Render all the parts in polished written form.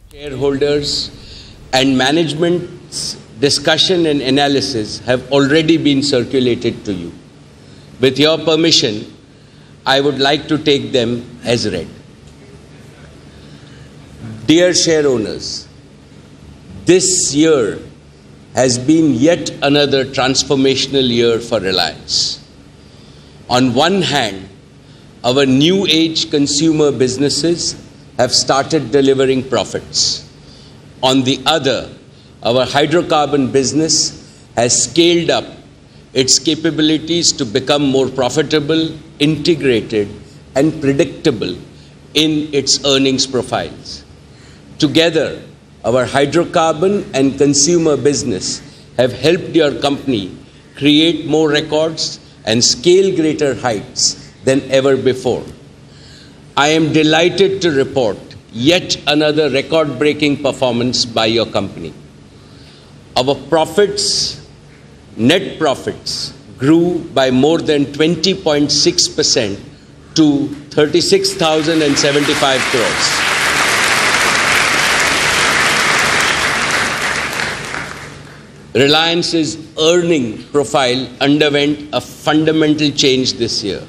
Shareholders and management's discussion and analysis have already been circulated to you. With your permission, I would like to take them as read. Dear share owners, this year has been yet another transformational year for Reliance. On one hand, our new age consumer businesses have started delivering profits. On the other, our hydrocarbon business has scaled up its capabilities to become more profitable, integrated, and predictable in its earnings profiles. Together, our hydrocarbon and consumer business have helped your company create more records and scale greater heights than ever before. I am delighted to report yet another record-breaking performance by your company. Our profits, net profits, grew by more than 20.6% to 36,075 crores. Reliance's earning profile underwent a fundamental change this year.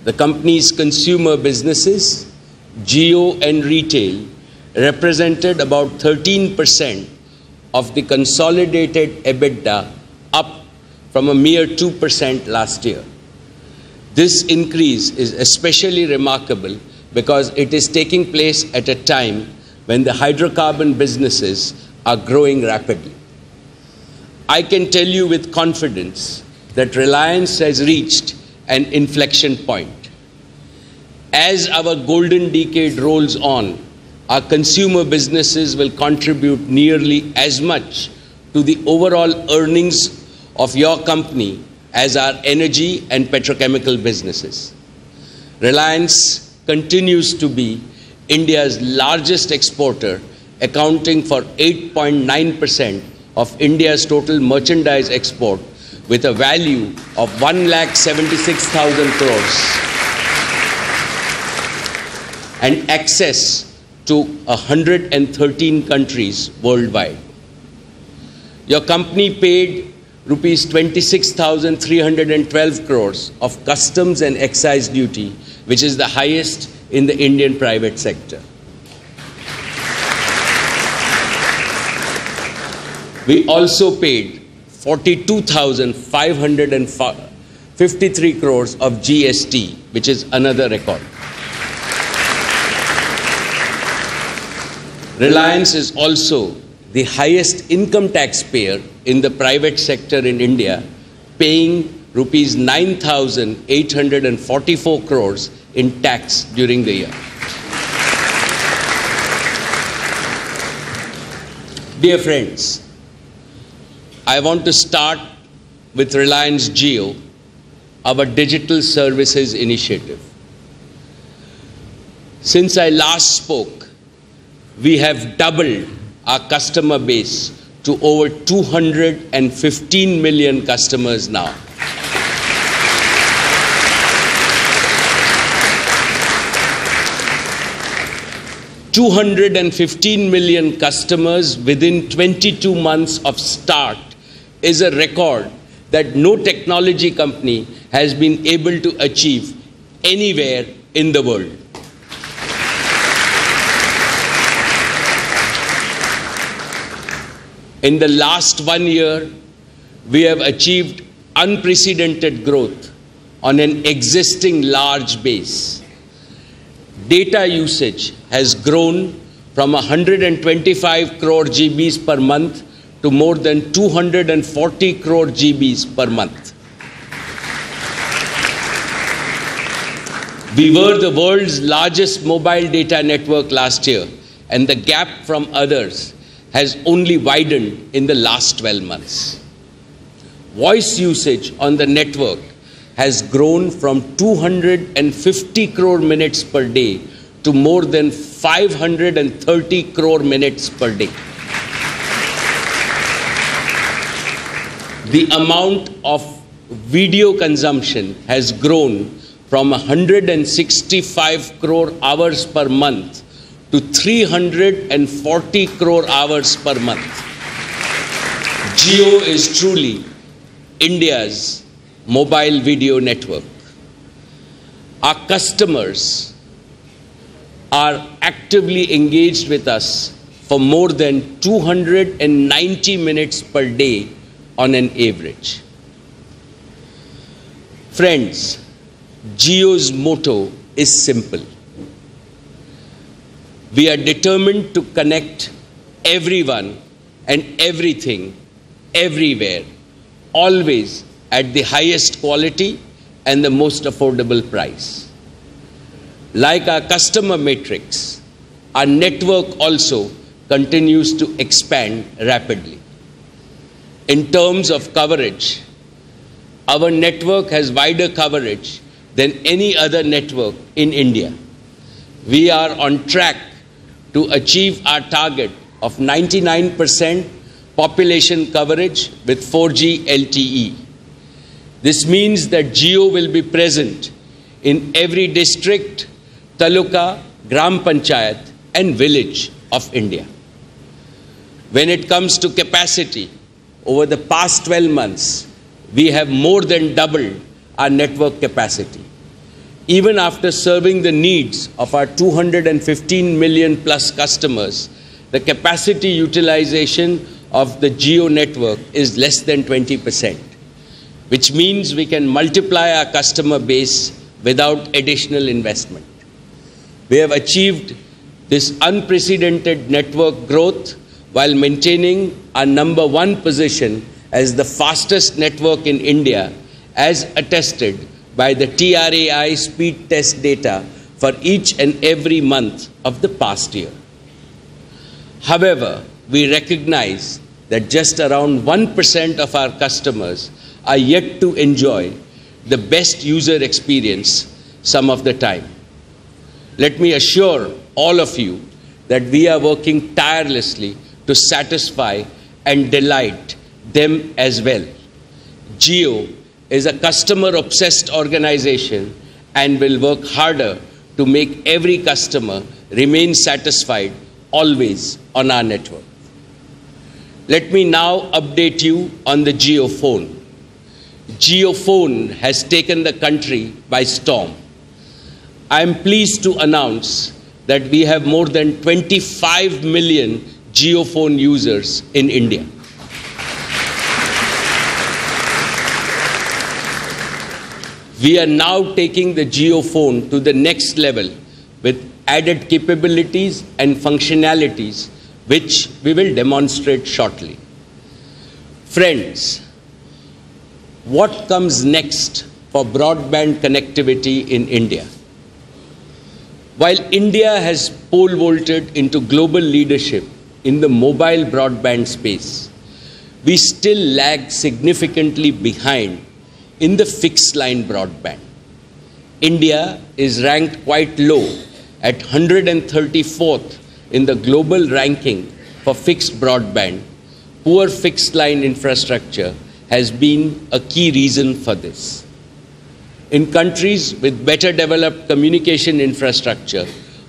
The company's consumer businesses, Jio and retail, represented about 13% of the consolidated EBITDA, up from a mere 2% last year. This increase is especially remarkable because it is taking place at a time when the hydrocarbon businesses are growing rapidly. I can tell you with confidence that Reliance has reached an inflection point. As our golden decade rolls on, our consumer businesses will contribute nearly as much to the overall earnings of your company as our energy and petrochemical businesses. Reliance continues to be India's largest exporter, accounting for 8.9% of India's total merchandise export, with a value of 1,76,000 crores and access to 113 countries worldwide. Your company paid rupees 26,312 crores of customs and excise duty, which is the highest in the Indian private sector. We also paid 42,553 crores of GST, which is another record. Reliance is also the highest income taxpayer in the private sector in India, paying rupees 9,844 crores in tax during the year. Dear friends, I want to start with Reliance Jio, our digital services initiative. Since I last spoke, we have doubled our customer base to over 215 million customers now. $215 million customers within 22 months of start is a record that no technology company has been able to achieve anywhere in the world. In the last 1 year, we have achieved unprecedented growth on an existing large base. Data usage has grown from 125 crore GBs per month to more than 240 crore GBs per month. We were the world's largest mobile data network last year, and the gap from others has only widened in the last 12 months. Voice usage on the network has grown from 250 crore minutes per day to more than 530 crore minutes per day. The amount of video consumption has grown from 165 crore hours per month to 340 crore hours per month. Jio is truly India's mobile video network. Our customers are actively engaged with us for more than 290 minutes per day on an average. Friends, Jio's motto is simple. We are determined to connect everyone and everything, everywhere, always at the highest quality and the most affordable price. Like our customer matrix, our network also continues to expand rapidly. In terms of coverage, our network has wider coverage than any other network in India. We are on track to achieve our target of 99% population coverage with 4G LTE. This means that Jio will be present in every district, taluka, gram panchayat and village of India. When it comes to capacity, over the past 12 months, we have more than doubled our network capacity. Even after serving the needs of our 215 million plus customers, the capacity utilization of the Jio network is less than 20%, which means we can multiply our customer base without additional investment. We have achieved this unprecedented network growth while maintaining our #1 position as the fastest network in India, as attested by the TRAI speed test data for each and every month of the past year. However, we recognize that just around 1% of our customers are yet to enjoy the best user experience some of the time. Let me assure all of you that we are working tirelessly to satisfy and delight them as well. Jio is a customer-obsessed organization and will work harder to make every customer remain satisfied always on our network. Let me now update you on the Jio Phone. Jio Phone has taken the country by storm. I am pleased to announce that we have more than 25 million Jio Phone users in India. We are now taking the Jio Phone to the next level with added capabilities and functionalities, which we will demonstrate shortly. Friends, what comes next for broadband connectivity in India? While India has pole vaulted into global leadership in the mobile broadband space, we still lag significantly behind in the fixed line broadband. India is ranked quite low at 134th in the global ranking for fixed broadband. Poor fixed line infrastructure has been a key reason for this. In countries with better developed communication infrastructure,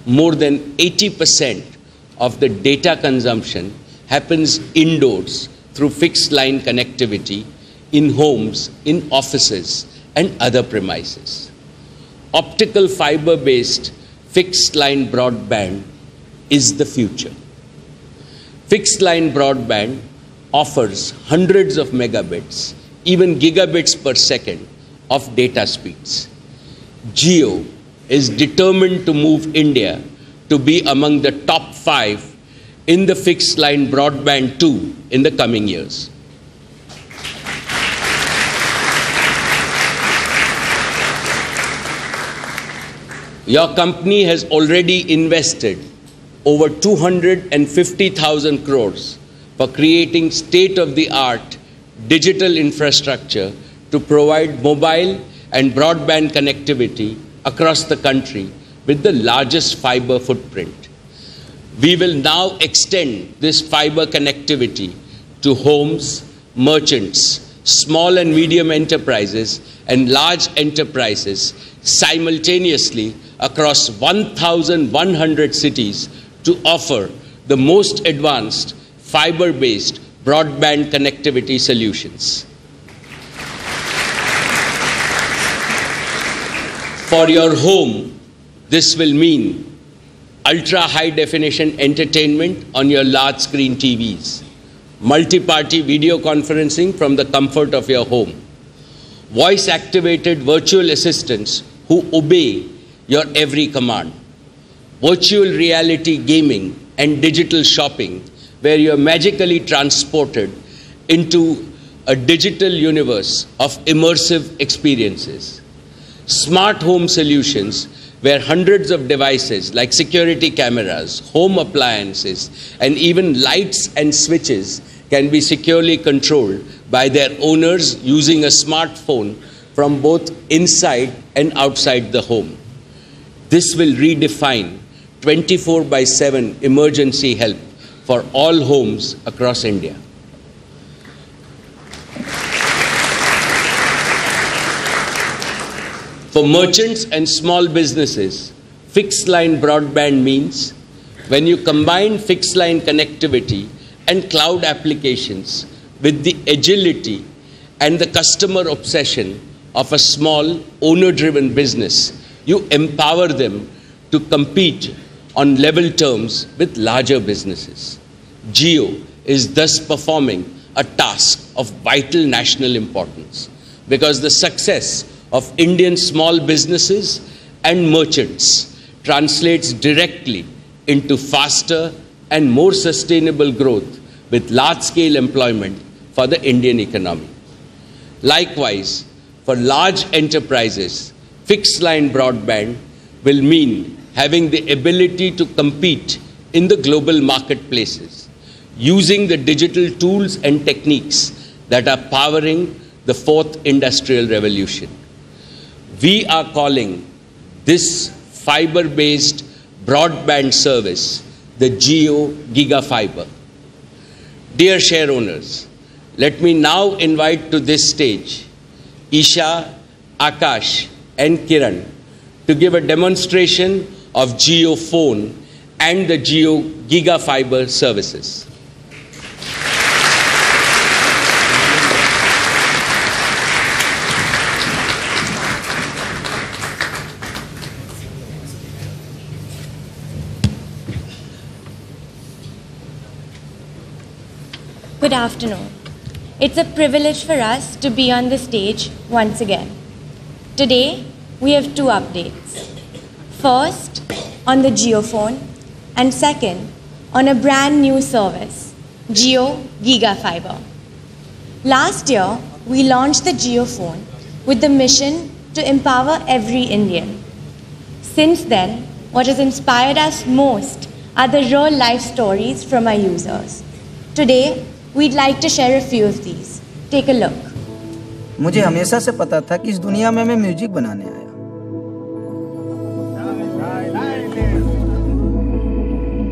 more than 80% of the data consumption happens indoors through fixed line connectivity in homes, in offices, and other premises. Optical fiber-based fixed line broadband is the future. Fixed line broadband offers hundreds of megabits, even gigabits per second of data speeds. Jio is determined to move India to be among the top 5 in the fixed line broadband too in the coming years. Your company has already invested over 250,000 crores for creating state-of-the-art digital infrastructure to provide mobile and broadband connectivity across the country with the largest fiber footprint. We will now extend this fiber connectivity to homes, merchants, small and medium enterprises, and large enterprises simultaneously across 1,100 cities to offer the most advanced fiber-based broadband connectivity solutions. For your home, this will mean ultra-high definition entertainment on your large screen TVs, multi-party video conferencing from the comfort of your home, voice-activated virtual assistants who obey your every command, virtual reality gaming and digital shopping where you are magically transported into a digital universe of immersive experiences, smart home solutions where hundreds of devices like security cameras, home appliances, and even lights and switches can be securely controlled by their owners using a smartphone from both inside and outside the home. This will redefine 24/7 emergency help for all homes across India. For merchants and small businesses, fixed line broadband means when you combine fixed line connectivity and cloud applications with the agility and the customer obsession of a small owner-driven business, you empower them to compete on level terms with larger businesses. Jio is thus performing a task of vital national importance because the success of Indian small businesses and merchants translates directly into faster and more sustainable growth with large-scale employment for the Indian economy. Likewise, for large enterprises, fixed-line broadband will mean having the ability to compete in the global marketplaces, using the digital tools and techniques that are powering the fourth industrial revolution. We are calling this fiber-based broadband service the Jio GigaFiber. Dear share owners, let me now invite to this stage Isha, Akash and Kiran to give a demonstration of Jio Phone and the Jio GigaFiber services. Good afternoon. It's a privilege for us to be on the stage once again. Today, we have two updates. First, on the Jio Phone, and second, on a brand new service, Jio GigaFiber. Last year, we launched the Jio Phone with the mission to empower every Indian. Since then, what has inspired us most are the real-life stories from our users. Today, we'd like to share a few of these. Take a look. मुझे हमेशा से पता था कि इस दुनिया में मैं म्यूजिक बनाने आया।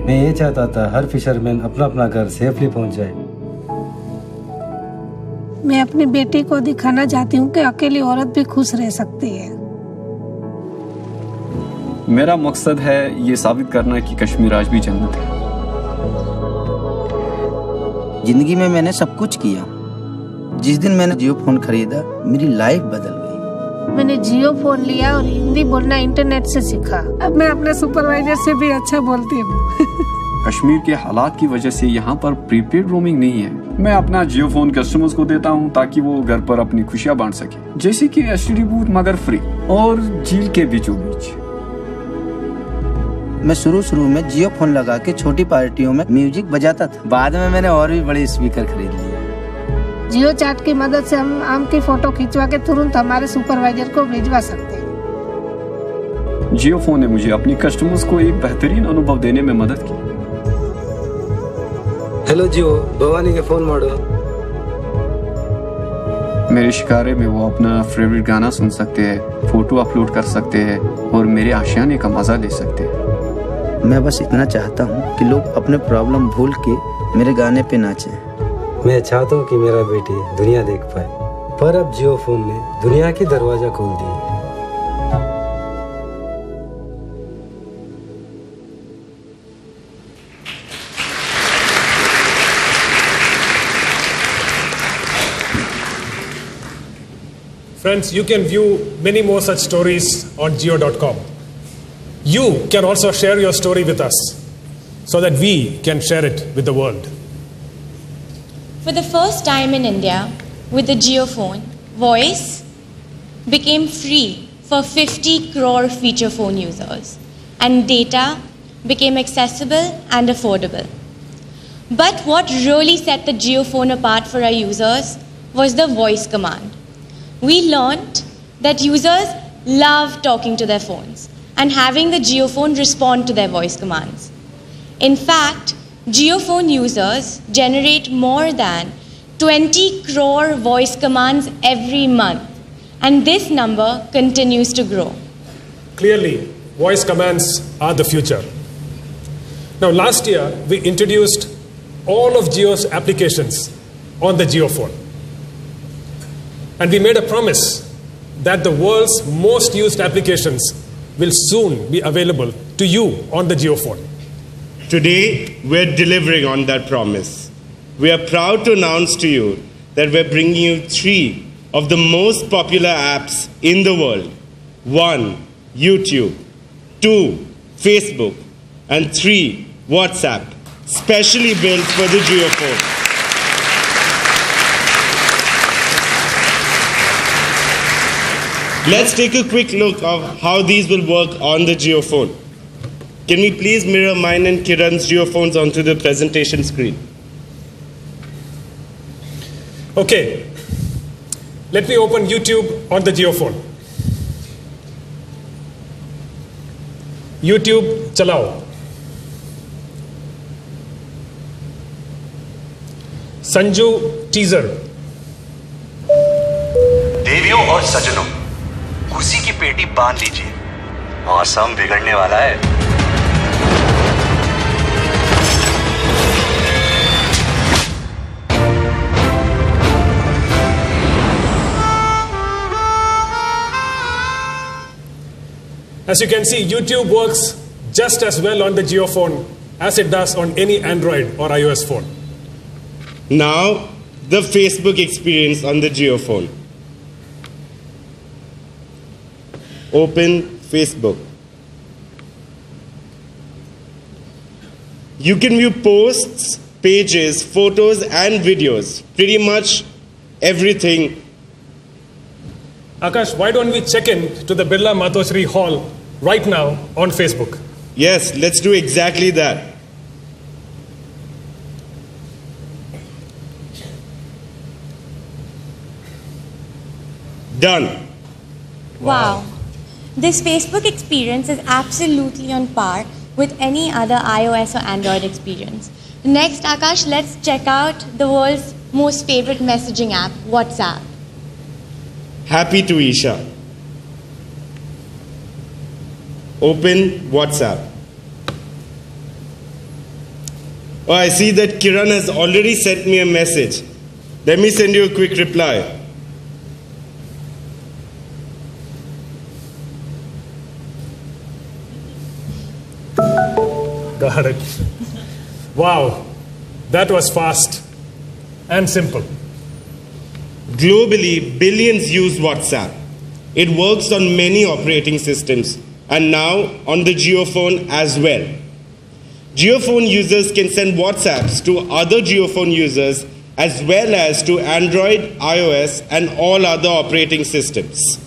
मैं ये चाहता था हर फिशरमैन अपना अपना घर सेफली पहुंच जाए। मैं अपनी बेटी को दिखाना चाहती हूँ कि अकेली औरत भी खुश रह सकती है। मेरा मकसद है ये साबित करना कि कश्मीर आज भी जन्नत है। जिंदगी में मैंने सब कुछ किया। जिस दिन मैंने जियो फोन खरीदा, मेरी लाइफ बदल गई। मैंने जियो फोन लिया और हिंदी बोलना इंटरनेट से सीखा। अब मैं अपने सुपरवाइजर से भी अच्छा बोलती हूँ। कश्मीर के हालात की वजह से यहाँ पर प्रीपेड रोमिंग नहीं है। मैं अपना जियो फोन कस्टमर्स को देता हूँ ताकि वो घर पर अपनी खुशियाँ बांट सके, जैसे कि एसटीडी बूथ मगर फ्री और झील के बीचों बीच। मैं शुरू में जियो फोन लगा के छोटी पार्टियों में म्यूजिक बजाता था। बाद में मैंने और भी बड़े स्पीकर खरीद लिए। जियो चैट की मदद से हम आम की फोटो खिंचवा के तुरंत हमारे सुपरवाइजर को भेजवा सकते हैं। जियो फोन ने मुझे अपनी कस्टमर्स को एक बेहतरीन अनुभव देने में मदद की। हेलो जियो, भवानी के फोन मॉडल। मेरे शिकारे में वो अपना फेवरेट गाना सुन सकते हैं, फोटो अपलोड कर सकते हैं और मेरे आशियाने का मजा ले सकते हैं। मैं बस इतना चाहता हूँ कि लोग अपने प्रॉब्लम भूल के मेरे गाने पे नाचें। मैं चाहता हूँ कि मेरा बेटी दुनिया देख पाए, पर अब जियो फोन ने दुनिया की दरवाजा खोल दी। Friends, you can view many more such stories on Jio.com. You can also share your story with us so that we can share it with the world. For the first time in India, with the JioPhone, voice became free for 50 crore feature phone users, and data became accessible and affordable. But what really set the JioPhone apart for our users was the voice command. We learned that users love talking to their phones and having the JioPhone respond to their voice commands. In fact, JioPhone users generate more than 20 crore voice commands every month, and this number continues to grow. Clearly, voice commands are the future. Now, last year, we introduced all of Jio's applications on the JioPhone. And we made a promise that the world's most used applications will soon be available to you on the JioPhone. Today, we're delivering on that promise. We are proud to announce to you that we're bringing you 3 of the most popular apps in the world. 1, YouTube. 2, Facebook. And 3, WhatsApp, specially built for the JioPhone. Let's take a quick look of how these will work on the JioPhone. Can we please mirror mine and Kiran's JioPhones onto the presentation screen? Okay, let me open YouTube on the JioPhone. YouTube chalao. Sanju teaser. देवियों और सज्जनों, कुर्सी की पेटी बांध लीजिए, मौसम बिगड़ने वाला है। As you can see, YouTube works just as well on the JioPhone as it does on any Android or iOS phone. Now, the Facebook experience on the JioPhone. Open Facebook. You can view posts, pages, photos, and videos. Pretty much everything. Akash, why don't we check in to the Birla Matoshri Hall right now on Facebook? Yes, let's do exactly that. Done. Wow. This Facebook experience is absolutely on par with any other iOS or Android experience. Next, Akash, let's check out the world's most favorite messaging app, WhatsApp. Happy to Isha. Open WhatsApp. Oh, I see that Kiran has already sent me a message. Let me send you a quick reply. Got it. Wow, that was fast and simple. Globally, billions use WhatsApp. It works on many operating systems and now on the JioPhone as well. JioPhone users can send WhatsApps to other JioPhone users as well as to Android, iOS, and all other operating systems.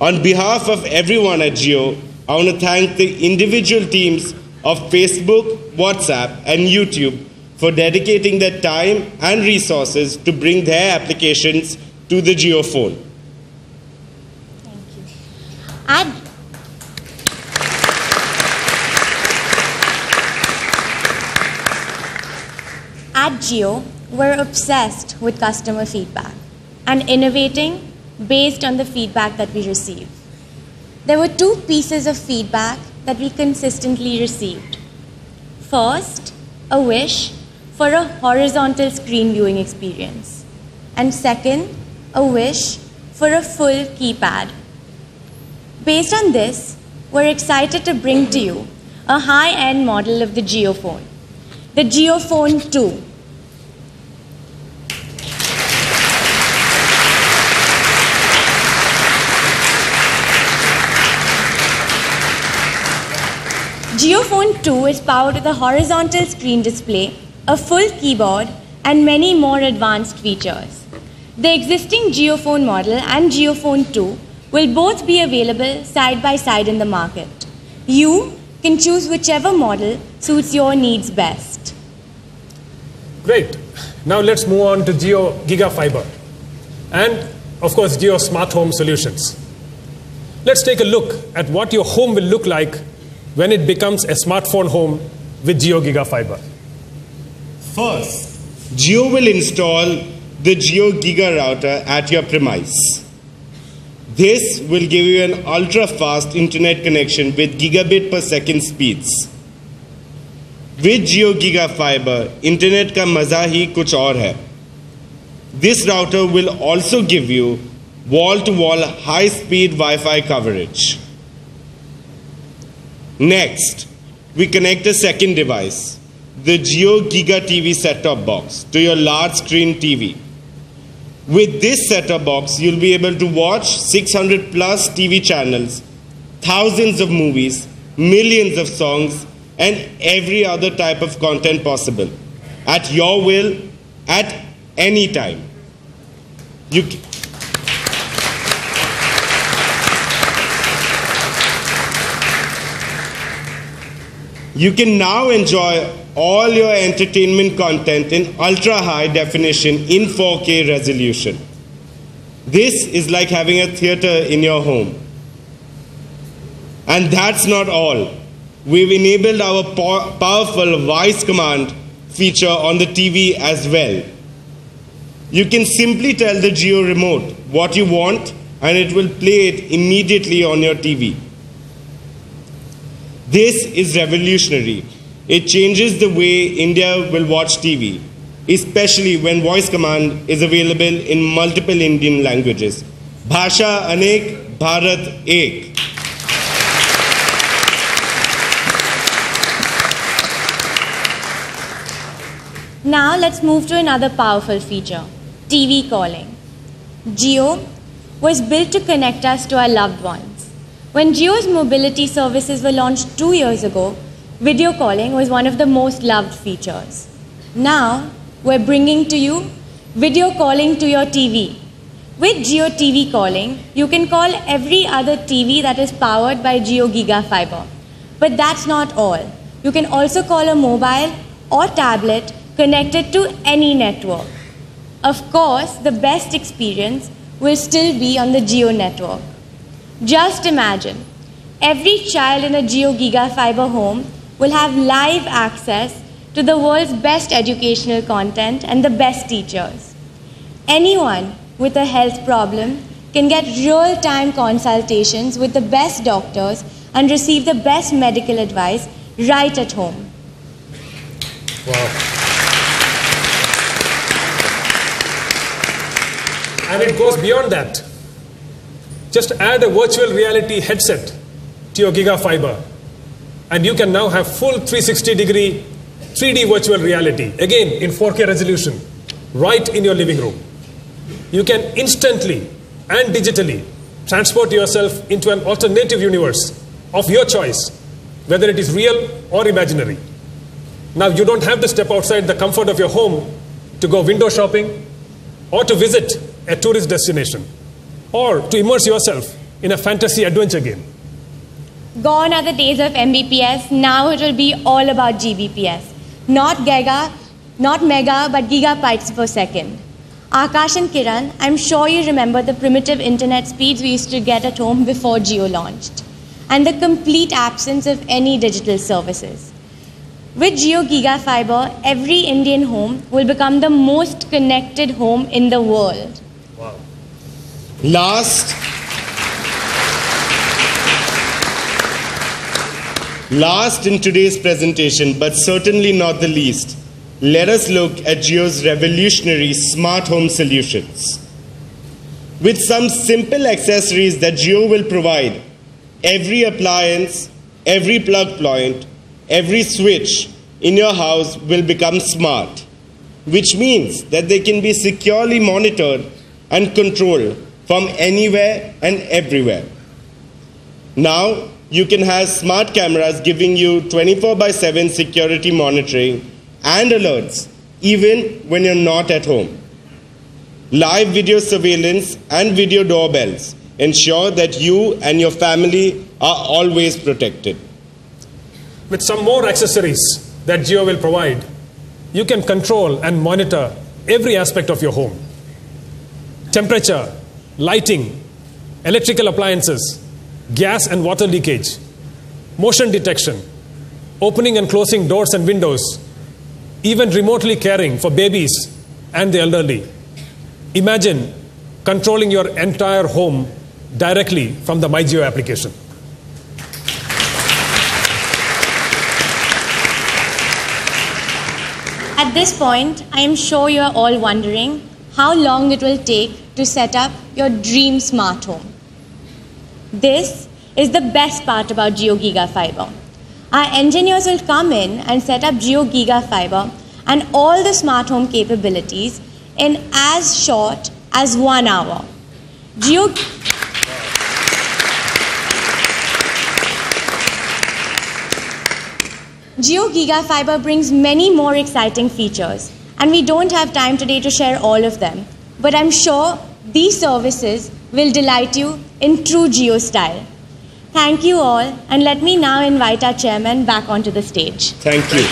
On behalf of everyone at Jio, I want to thank the individual teams of Facebook, WhatsApp, and YouTube for dedicating their time and resources to bring their applications to the JioPhone. Thank you. At Jio, we're obsessed with customer feedback and innovating based on the feedback that we receive. There were 2 pieces of feedback that we consistently received. First, a wish for a horizontal screen viewing experience. And second, a wish for a full keypad. Based on this, we're excited to bring to you a high-end model of the JioPhone, the JioPhone 2. JioPhone 2 is powered with a horizontal screen display, a full keyboard, and many more advanced features. The existing JioPhone model and JioPhone 2 will both be available side by side in the market. You can choose whichever model suits your needs best. Great. Now let's move on to Jio GigaFiber and, of course, Jio Smart Home Solutions. Let's take a look at what your home will look like when it becomes a smartphone home with Jio GigaFiber. First, Jio will install the Jio Giga router at your premise. This will give you an ultra-fast internet connection with gigabit per second speeds. With Jio GigaFiber, internet का मजा ही कुछ और है. This router will also give you wall-to-wall high-speed Wi-Fi coverage. Next, we connect a second device, the Jio Giga TV set-top box, to your large screen TV. With this set-top box, you'll be able to watch 600 plus TV channels, thousands of movies, millions of songs, and every other type of content possible, at your will, at any time. You can now enjoy all your entertainment content in ultra-high definition in 4K resolution. This is like having a theater in your home. And that's not all. We've enabled our powerful voice command feature on the TV as well. You can simply tell the Jio remote what you want and it will play it immediately on your TV. This is revolutionary. It changes the way India will watch TV, especially when voice command is available in multiple Indian languages. Bhasha Anek, Bharat Ek. Now let's move to another powerful feature, TV calling. Jio was built to connect us to our loved ones. When Jio's mobility services were launched 2 years ago, video calling was one of the most loved features. Now, we're bringing to you video calling to your TV. With Jio TV calling, you can call every other TV that is powered by Jio GigaFiber. But that's not all. You can also call a mobile or tablet connected to any network. Of course, the best experience will still be on the Jio network. Just imagine, every child in a Jio GigaFiber home will have live access to the world's best educational content and the best teachers. Anyone with a health problem can get real-time consultations with the best doctors and receive the best medical advice right at home. Wow. And it goes beyond that. Just add a virtual reality headset to your GigaFiber, and you can now have full 360-degree 3D virtual reality, again in 4K resolution, right in your living room. You can instantly and digitally transport yourself into an alternative universe of your choice, whether it is real or imaginary. Now you don't have to step outside the comfort of your home to go window shopping or to visit a tourist destination or to immerse yourself in a fantasy adventure game. Gone are the days of Mbps, now it will be all about Gbps. Not giga, not mega, but gigabytes per second. Akash and Kiran, I'm sure you remember the primitive internet speeds we used to get at home before Jio launched, and the complete absence of any digital services. With Jio GigaFiber, every Indian home will become the most connected home in the world. Wow. Last in today's presentation, but certainly not the least, let us look at Jio's revolutionary smart home solutions. With some simple accessories that Jio will provide, every appliance, every plug point, every switch in your house will become smart, which means that they can be securely monitored and controlled from anywhere and everywhere. Now, you can have smart cameras giving you 24/7 security monitoring and alerts, even when you're not at home. Live video surveillance and video doorbells ensure that you and your family are always protected. With some more accessories that Jio will provide, you can control and monitor every aspect of your home. Temperature, lighting, electrical appliances, gas and water leakage, motion detection, opening and closing doors and windows, even remotely caring for babies and the elderly. Imagine controlling your entire home directly from the MyJio application. At this point, I am sure you are all wondering how long it will take to set up your dream smart home. This is the best part about Jio GigaFiber. Our engineers will come in and set up Jio GigaFiber and all the smart home capabilities in as short as 1 hour. Jio GigaFiber brings many more exciting features, and we don't have time today to share all of them, but I'm sure these services will delight you in true Jio style. Thank you all, and let me now invite our chairman back onto the stage. Thank you.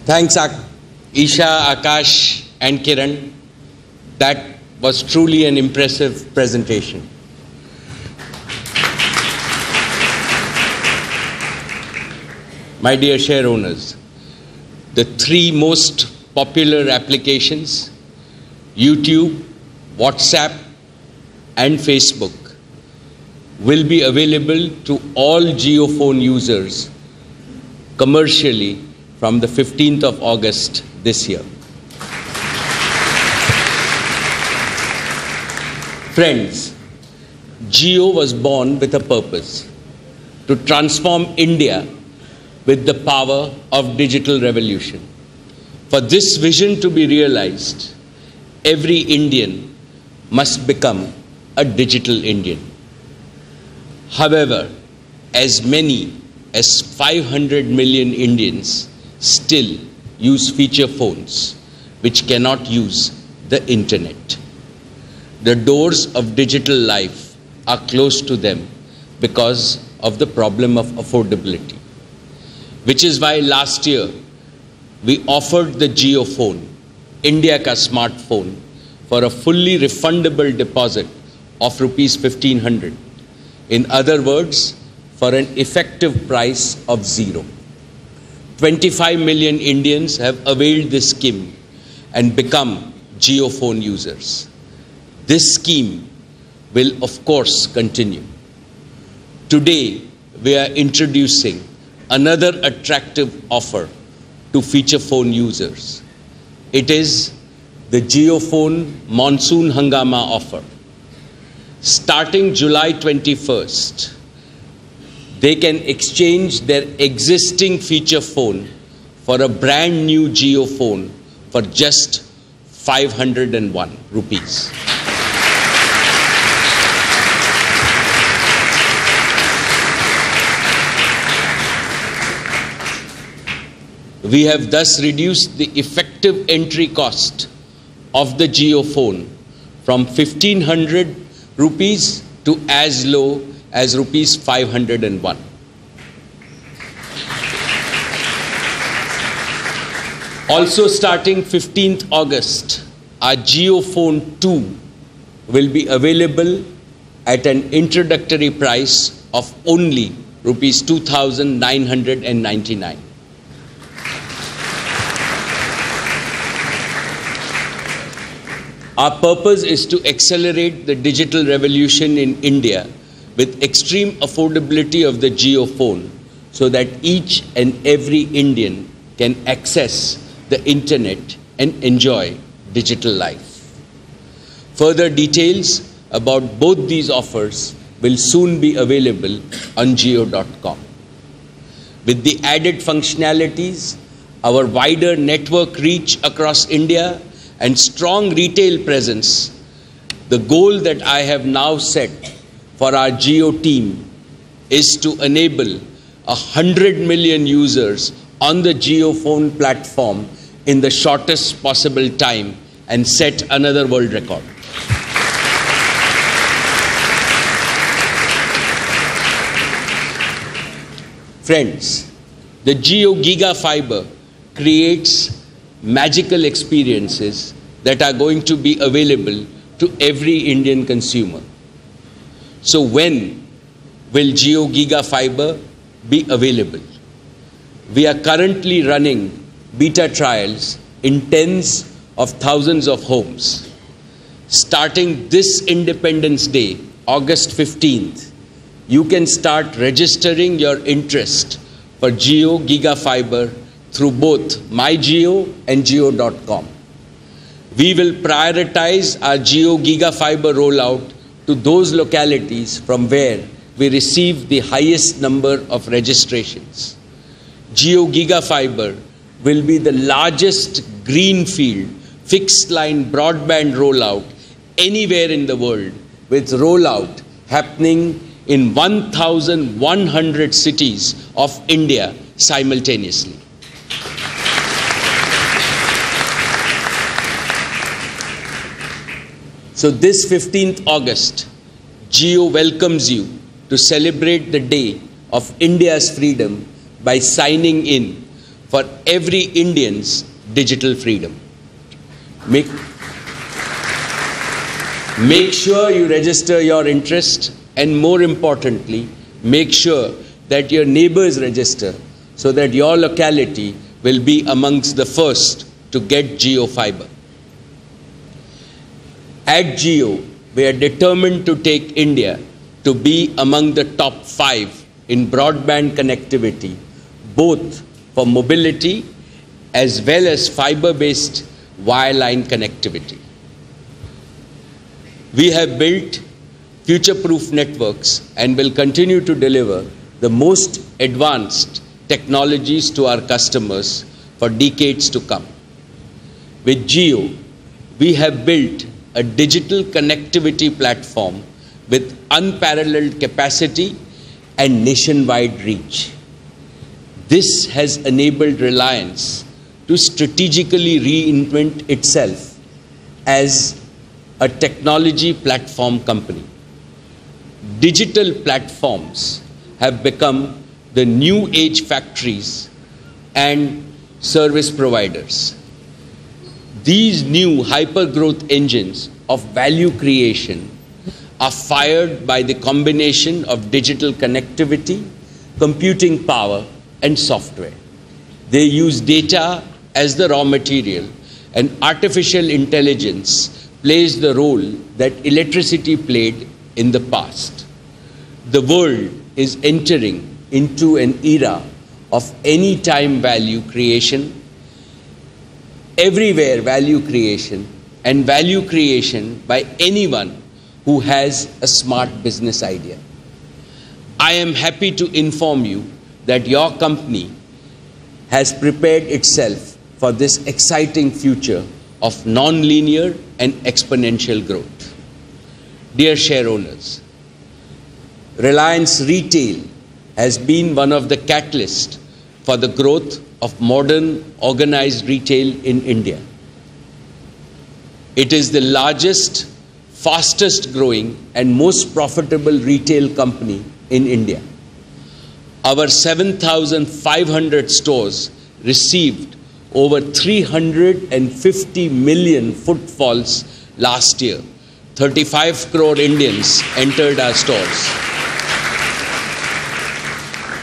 Thanks, Isha, Akash, and Kiran. That was truly an impressive presentation. My dear share owners, the three most popular applications, YouTube, WhatsApp, and Facebook, will be available to all JioPhone users commercially from the 15th of August this year. Friends, Jio was born with a purpose: to transform India with the power of digital revolution. For this vision to be realized, every Indian must become a digital Indian. However, as many as 500 million Indians still use feature phones which cannot use the internet. The doors of digital life are closed to them because of the problem of affordability, which is why last year we offered the JioPhone, India ka smartphone, for a fully refundable deposit of rupees 1500. In other words, for an effective price of zero. 25 million Indians have availed this scheme and become JioPhone users. This scheme will of course continue. Today, we are introducing another attractive offer to feature phone users. It is the JioPhone Monsoon Hangama offer. Starting July 21st, they can exchange their existing feature phone for a brand new JioPhone for just 501 rupees. We have thus reduced the effective entry cost of the JioPhone from 1500 rupees to as low as rupees 501. Also starting 15th August, our JioPhone 2 will be available at an introductory price of only rupees 2,999. Our purpose is to accelerate the digital revolution in India with extreme affordability of the JioPhone so that each and every Indian can access the internet and enjoy digital life. Further details about both these offers will soon be available on jio.com. With the added functionalities, our wider network reach across India, and strong retail presence, the goal that I have now set for our Jio team is to enable 100 million users on the JioPhone platform in the shortest possible time and set another world record. Friends, the Jio GigaFiber creates magical experiences that are going to be available to every Indian consumer. So when will Jio GigaFiber be available? We are currently running beta trials in tens of thousands of homes. Starting this Independence Day, August 15th, you can start registering your interest for Jio GigaFiber through both MyJio and Jio.com. We will prioritize our Jio GigaFiber rollout to those localities from where we receive the highest number of registrations. Jio GigaFiber will be the largest greenfield fixed-line broadband rollout anywhere in the world, with rollout happening in 1,100 cities of India simultaneously. So this 15th August, Jio welcomes you to celebrate the day of India's freedom by signing in for every Indian's digital freedom. Make sure you register your interest, and more importantly, make sure that your neighbors register so that your locality will be amongst the first to get Jio Fiber. At Jio, we are determined to take India to be among the top 5 in broadband connectivity, both for mobility as well as fiber-based wireline connectivity. We have built future-proof networks and will continue to deliver the most advanced technologies to our customers for decades to come. With Jio, we have built a digital connectivity platform with unparalleled capacity and nationwide reach. This has enabled Reliance to strategically reinvent itself as a technology platform company. Digital platforms have become the new age factories and service providers. These new hyper-growth engines of value creation are fired by the combination of digital connectivity, computing power, and software. They use data as the raw material, and artificial intelligence plays the role that electricity played in the past. The world is entering into an era of anytime value creation, everywhere value creation, and value creation by anyone who has a smart business idea. I am happy to inform you that your company has prepared itself for this exciting future of non-linear and exponential growth. Dear shareholders, Reliance Retail has been one of the catalysts for the growth of modern organized retail in India. It is the largest, fastest growing and most profitable retail company in India. Our 7,500 stores received over 350 million footfalls last year. 35 crore Indians entered our stores.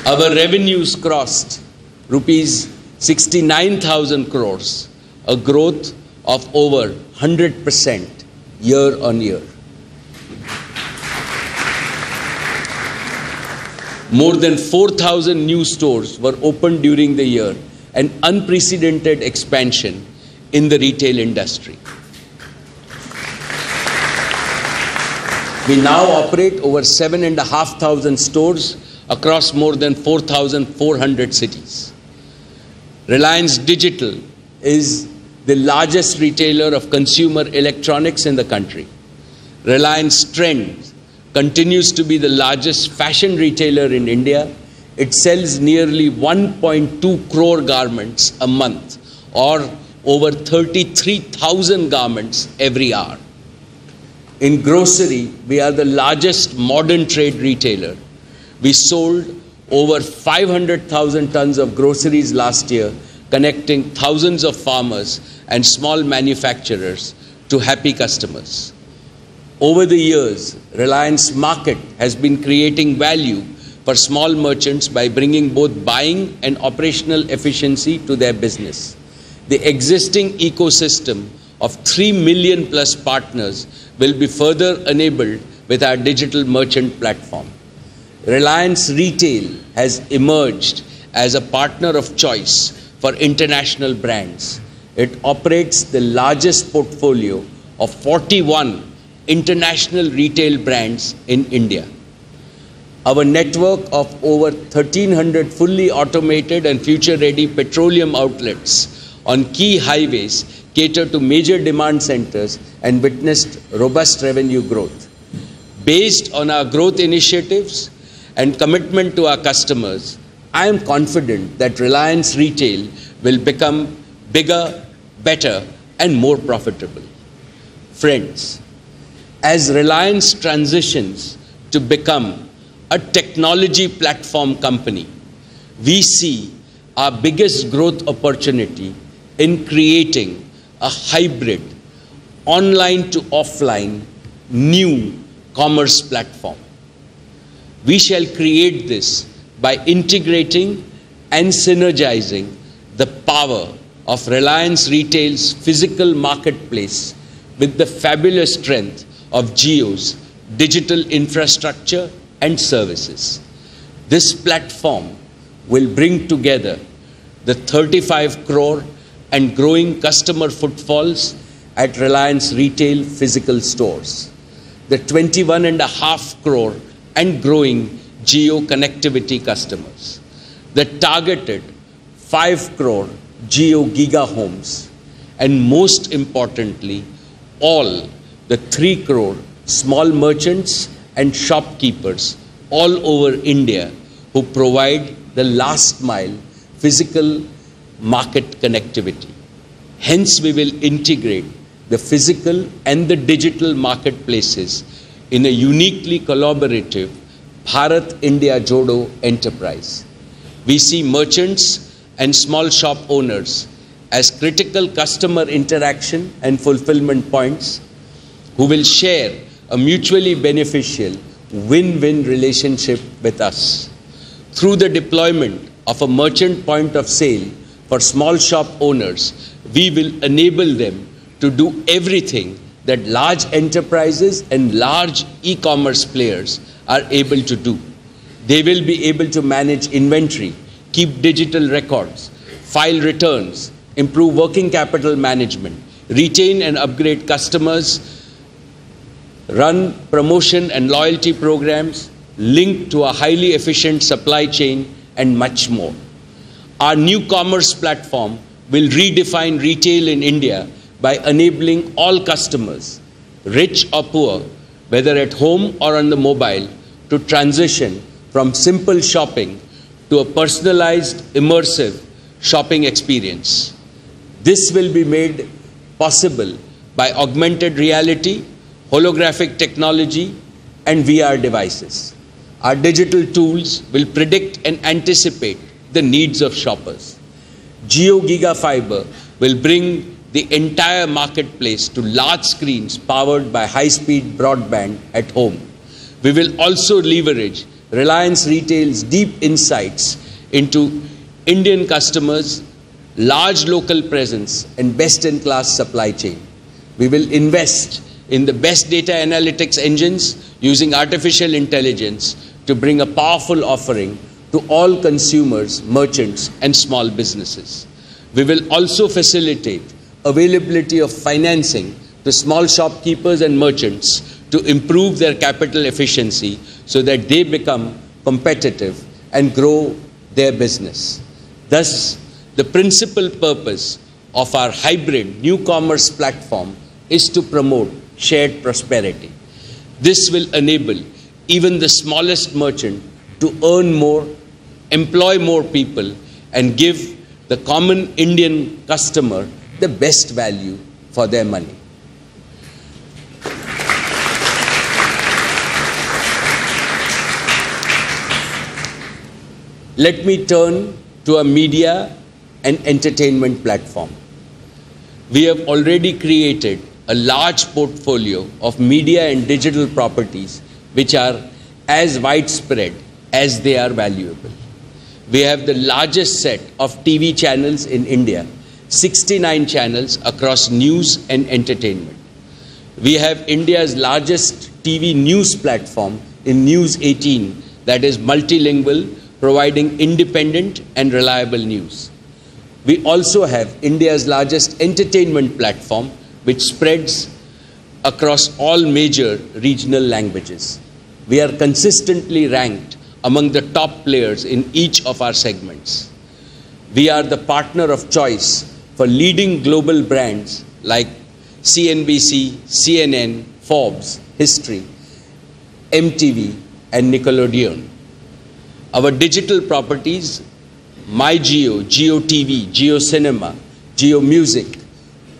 Our revenues crossed rupees 69,000 crores, a growth of over 100% year on year. More than 4,000 new stores were opened during the year, an unprecedented expansion in the retail industry. We now operate over 7,500 stores across more than 4,400 cities. Reliance Digital is the largest retailer of consumer electronics in the country. Reliance Trends continues to be the largest fashion retailer in India. It sells nearly 1.2 crore garments a month, or over 33,000 garments every hour. In grocery, we are the largest modern trade retailer. We sold over 500,000 tons of groceries last year, connecting thousands of farmers and small manufacturers to happy customers. Over the years, Reliance Market has been creating value for small merchants by bringing both buying and operational efficiency to their business. The existing ecosystem of 3 million plus partners will be further enabled with our digital merchant platform. Reliance Retail has emerged as a partner of choice for international brands. It operates the largest portfolio of 41 international retail brands in India. Our network of over 1,300 fully automated and future-ready petroleum outlets on key highways cater to major demand centers and witnessed robust revenue growth. Based on our growth initiatives and commitment to our customers, I am confident that Reliance Retail will become bigger, better, and more profitable. Friends, as Reliance transitions to become a technology platform company, we see our biggest growth opportunity in creating a hybrid, online to offline, new commerce platform. We shall create this by integrating and synergizing the power of Reliance Retail's physical marketplace with the fabulous strength of Jio's digital infrastructure and services. This platform will bring together the 35 crore and growing customer footfalls at Reliance Retail physical stores, the 21.5 crore and growing Jio connectivity customers, the targeted 5 crore Jio Giga homes, and most importantly, all the 3 crore small merchants and shopkeepers all over India who provide the last mile physical market connectivity. Hence, we will integrate the physical and the digital marketplaces in a uniquely collaborative Bharat India Jodo enterprise. We see merchants and small shop owners as critical customer interaction and fulfillment points who will share a mutually beneficial win-win relationship with us. Through the deployment of a merchant point of sale for small shop owners, we will enable them to do everything that large enterprises and large e-commerce players are able to do. They will be able to manage inventory, keep digital records, file returns, improve working capital management, retain and upgrade customers, run promotion and loyalty programs linked to a highly efficient supply chain, and much more. Our new commerce platform will redefine retail in India by enabling all customers, rich or poor, whether at home or on the mobile, to transition from simple shopping to a personalized, immersive shopping experience. This will be made possible by augmented reality, holographic technology, and VR devices. Our digital tools will predict and anticipate the needs of shoppers. Jio Giga Fiber will bring the entire marketplace to large screens powered by high-speed broadband at home. We will also leverage Reliance Retail's deep insights into Indian customers, large local presence, and best-in-class supply chain. We will invest in the best data analytics engines using artificial intelligence to bring a powerful offering to all consumers, merchants, and small businesses. We will also facilitate availability of financing to small shopkeepers and merchants to improve their capital efficiency so that they become competitive and grow their business. Thus, The principal purpose of our hybrid new commerce platform is to promote shared prosperity. This will enable even the smallest merchant to earn more, employ more people, and give the common Indian customer the best value for their money. Let me turn to a media and entertainment platform. We have already created a large portfolio of media and digital properties which are as widespread as they are valuable. We have the largest set of TV channels in India, 69 channels across news and entertainment. We have India's largest TV news platform in News 18 that is multilingual, providing independent and reliable news. We also have India's largest entertainment platform, which spreads across all major regional languages. We are consistently ranked among the top players in each of our segments. We are the partner of choice for leading global brands like CNBC, CNN, Forbes, History, MTV, and Nickelodeon. Our digital properties, MyJio, JioTV, JioCinema, JioMusic,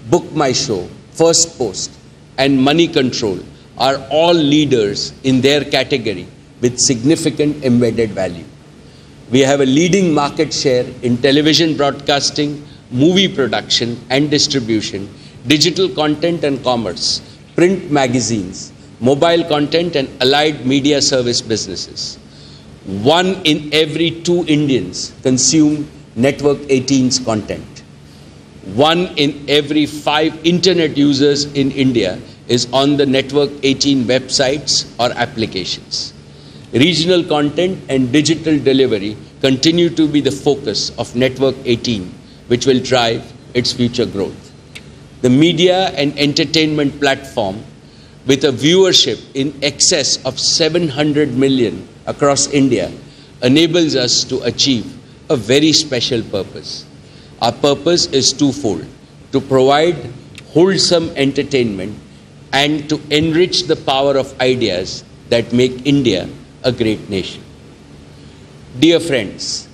Book My Show, First Post, and Money Control are all leaders in their category with significant embedded value. We have a leading market share in television broadcasting, movie production and distribution, digital content and commerce, print magazines, mobile content and allied media service businesses. 1 in every 2 Indians consume Network 18's content. 1 in every 5 internet users in India is on the Network 18 websites or applications. Regional content and digital delivery continue to be the focus of Network 18, which will drive its future growth. The media and entertainment platform, with a viewership in excess of 700 million across India, enables us to achieve a very special purpose. Our purpose is twofold: to provide wholesome entertainment and to enrich the power of ideas that make India a great nation. Dear friends,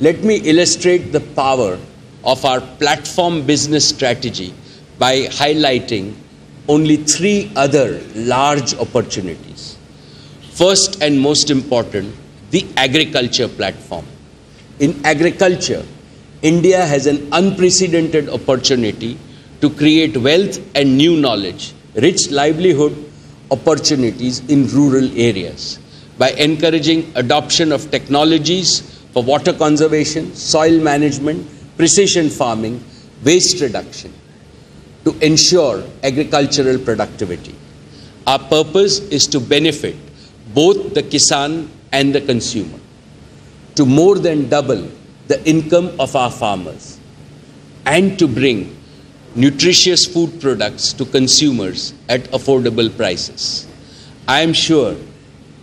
let me illustrate the power of our platform business strategy by highlighting only 3 other large opportunities. First and most important, the agriculture platform. In agriculture, India has an unprecedented opportunity to create wealth and new knowledge, rich livelihood opportunities in rural areas by encouraging adoption of technologies for water conservation, soil management, precision farming, waste reduction to ensure agricultural productivity. Our purpose is to benefit both the Kisan and the consumer, to more than double the income of our farmers, and to bring nutritious food products to consumers at affordable prices. I am sure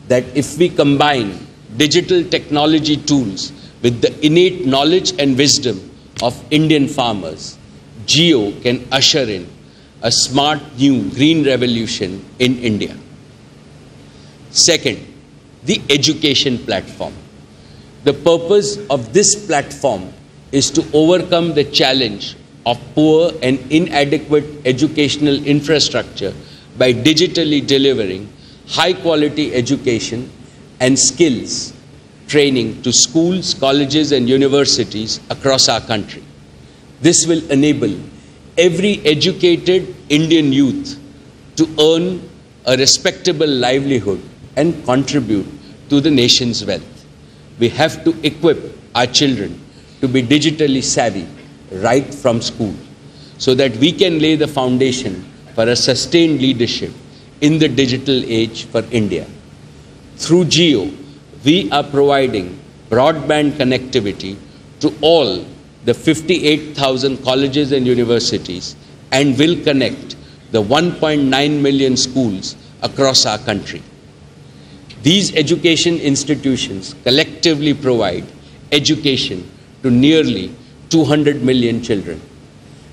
that if we combine digital technology tools with the innate knowledge and wisdom of Indian farmers, Jio can usher in a smart new green revolution in India. Second, the education platform. The purpose of this platform is to overcome the challenge of poor and inadequate educational infrastructure by digitally delivering high-quality education and skills training to schools, colleges, and universities across our country. This will enable every educated Indian youth to earn a respectable livelihood and contribute to the nation's wealth. We have to equip our children to be digitally savvy right from school so that we can lay the foundation for a sustained leadership in the digital age for India. Through Jio, we are providing broadband connectivity to all the 58,000 colleges and universities and will connect the 1.9 million schools across our country. These education institutions collectively provide education to nearly 200 million children.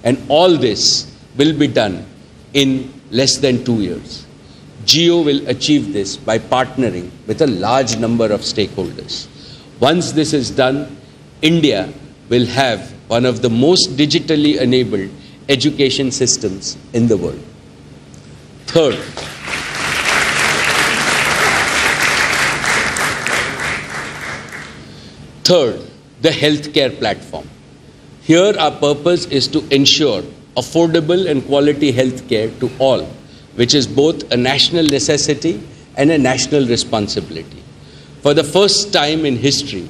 And all this will be done in less than 2 years. Jio will achieve this by partnering with a large number of stakeholders. Once this is done, India will have one of the most digitally enabled education systems in the world. Third, the healthcare platform. Here our purpose is to ensure affordable and quality healthcare to all, which is both a national necessity and a national responsibility. For the first time in history,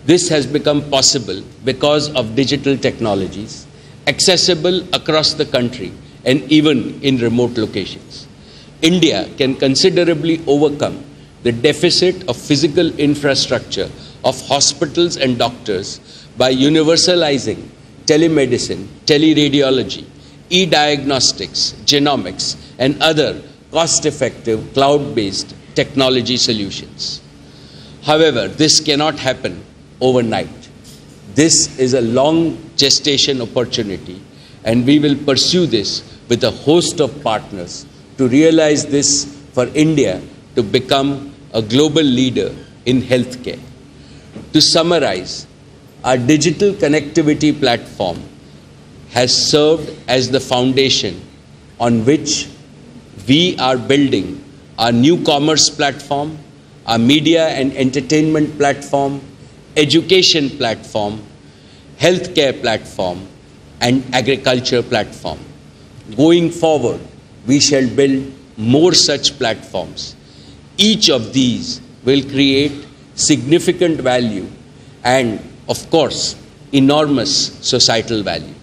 this has become possible because of digital technologies, accessible across the country and even in remote locations. India can considerably overcome the deficit of physical infrastructure of hospitals and doctors by universalizing telemedicine, teleradiology, e-diagnostics, genomics, and other cost-effective cloud-based technology solutions. However, this cannot happen overnight. This is a long gestation opportunity, and we will pursue this with a host of partners to realize this for India to become a global leader in healthcare. To summarize, our digital connectivity platform has served as the foundation on which we are building our new commerce platform, our media and entertainment platform, education platform, healthcare platform, and agriculture platform. Going forward, we shall build more such platforms. Each of these will create significant value and, of course, enormous societal value.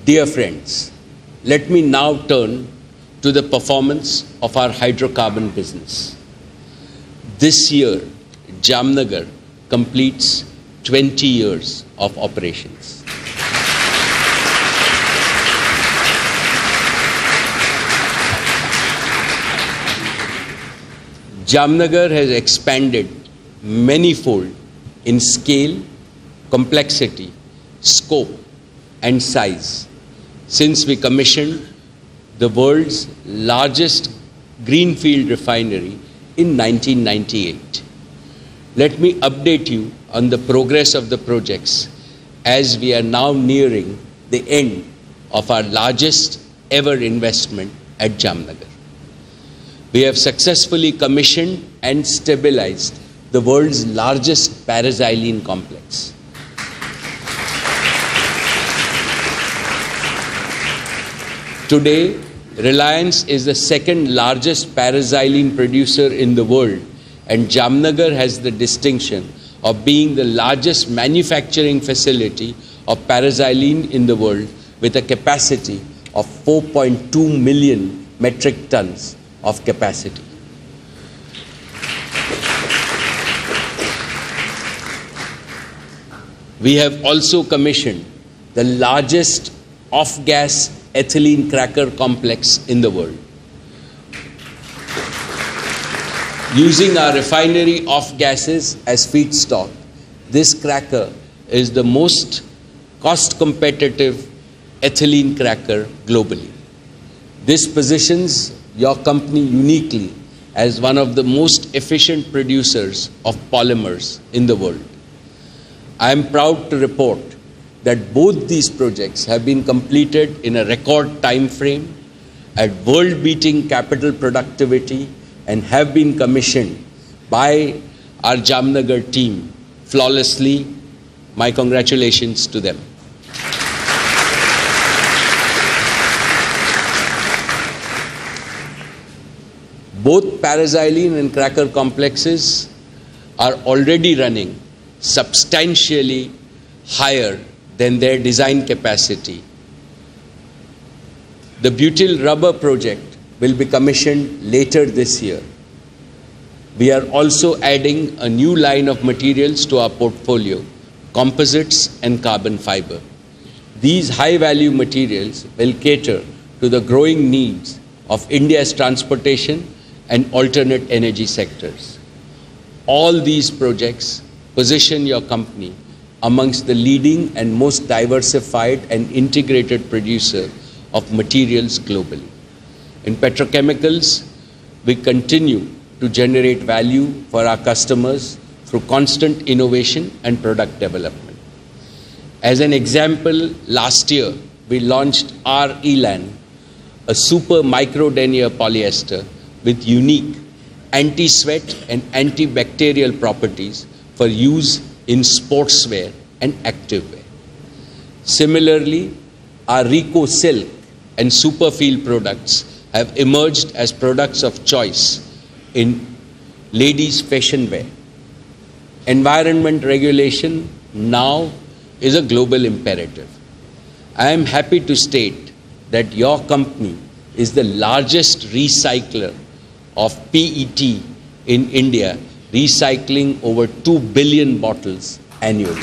Dear friends, let me now turn to the performance of our hydrocarbon business. This year, Jamnagar completes 20 years of operations. Jamnagar has expanded many-fold in scale, complexity, scope, and size since we commissioned the world's largest greenfield refinery in 1998. Let me update you on the progress of the projects as we are now nearing the end of our largest ever investment at Jamnagar. We have successfully commissioned and stabilized the world's largest paraxylene complex. Today, Reliance is the second largest paraxylene producer in the world, and Jamnagar has the distinction of being the largest manufacturing facility of paraxylene in the world with a capacity of 4.2 million metric tons of capacity. We have also commissioned the largest off-gas ethylene cracker complex in the world. Using our refinery off-gases as feedstock, this cracker is the most cost-competitive ethylene cracker globally. This positions your company uniquely as one of the most efficient producers of polymers in the world. I am proud to report that both these projects have been completed in a record time frame at world-beating capital productivity and have been commissioned by our Jamnagar team flawlessly. My congratulations to them. Both paraxylene and cracker complexes are already running substantially higher than their design capacity. The butyl rubber project will be commissioned later this year. We are also adding a new line of materials to our portfolio, composites and carbon fiber. These high-value materials will cater to the growing needs of India's transportation and alternate energy sectors. All these projects position your company amongst the leading and most diversified and integrated producer of materials globally. In petrochemicals, we continue to generate value for our customers through constant innovation and product development. As an example, last year we launched R-Elan, a super micro denier polyester with unique anti-sweat and antibacterial properties for use in sportswear and activewear. Similarly, our Rico Silk and Superfeel products have emerged as products of choice in ladies' fashion wear. Environment regulation now is a global imperative. I am happy to state that your company is the largest recycler of PET in India, recycling over 2 billion bottles annually.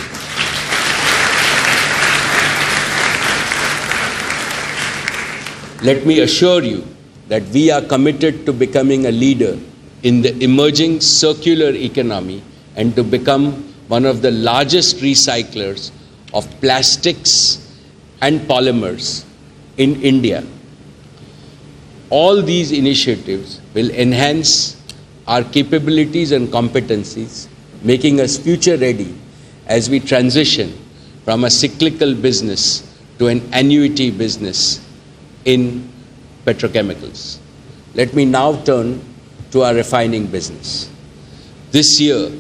Let me assure you that we are committed to becoming a leader in the emerging circular economy and to become one of the largest recyclers of plastics and polymers in India. All these initiatives will enhance our capabilities and competencies, making us future ready as we transition from a cyclical business to an annuity business in petrochemicals. Let me now turn to our refining business. This year,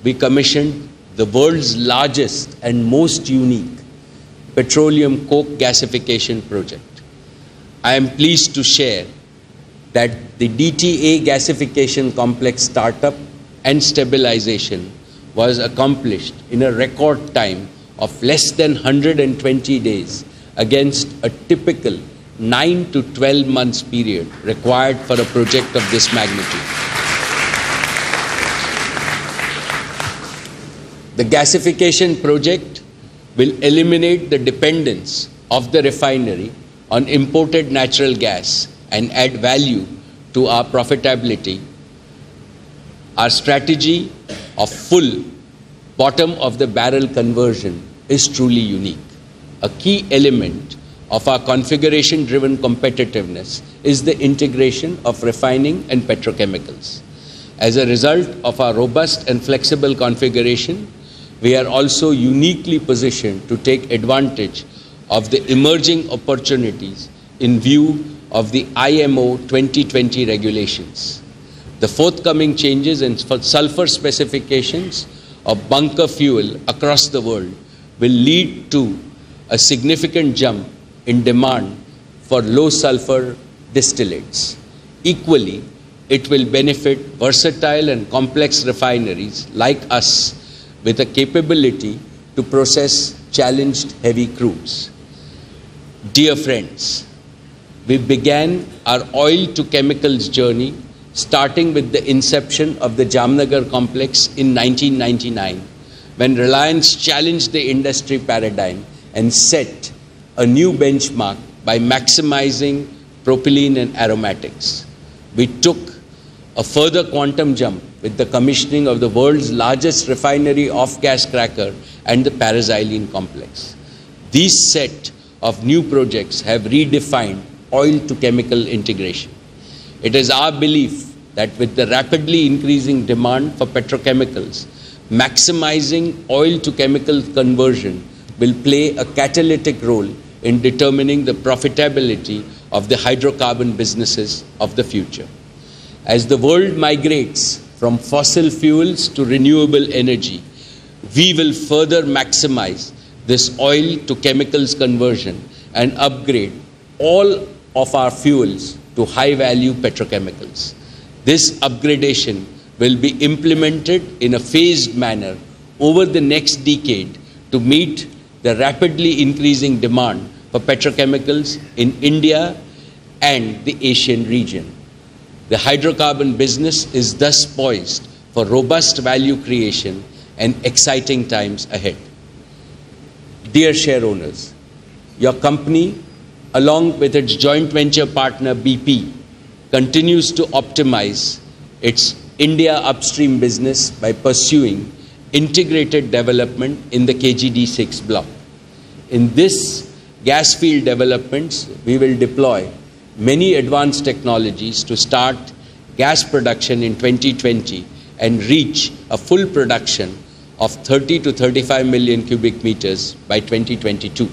we commissioned the world's largest and most unique petroleum coke gasification project. I am pleased to share that the DTA gasification complex startup and stabilization was accomplished in a record time of less than 120 days against a typical 9 to 12 months period required for a project of this magnitude. The gasification project will eliminate the dependence of the refinery on imported natural gas and add value to our profitability. Our strategy of full bottom of the barrel conversion is truly unique. A key element of our configuration-driven competitiveness is the integration of refining and petrochemicals. As a result of our robust and flexible configuration, we are also uniquely positioned to take advantage of the emerging opportunities in view of the IMO 2020 regulations. The forthcoming changes in sulfur specifications of bunker fuel across the world will lead to a significant jump in demand for low sulfur distillates. Equally, it will benefit versatile and complex refineries like us with a capability to process challenged heavy crudes. Dear friends, we began our oil to chemicals journey starting with the inception of the Jamnagar complex in 1999, when Reliance challenged the industry paradigm and set a new benchmark by maximizing propylene and aromatics. We took a further quantum jump with the commissioning of the world's largest refinery off-gas cracker and the paraxylene complex. These set of new projects have redefined oil-to-chemical integration. It is our belief that with the rapidly increasing demand for petrochemicals, maximizing oil-to-chemical conversion will play a catalytic role in determining the profitability of the hydrocarbon businesses of the future. As the world migrates from fossil fuels to renewable energy, we will further maximize this oil to chemicals conversion and upgrade all of our fuels to high-value petrochemicals. This upgradation will be implemented in a phased manner over the next decade to meet the rapidly increasing demand for petrochemicals in India and the Asian region. The hydrocarbon business is thus poised for robust value creation and exciting times ahead. Dear share owners, your company, along with its joint venture partner BP, continues to optimize its India upstream business by pursuing integrated development in the KGD6 block. In this gas field developments, we will deploy many advanced technologies to start gas production in 2020 and reach a full production of 30 to 35 million cubic meters by 2022.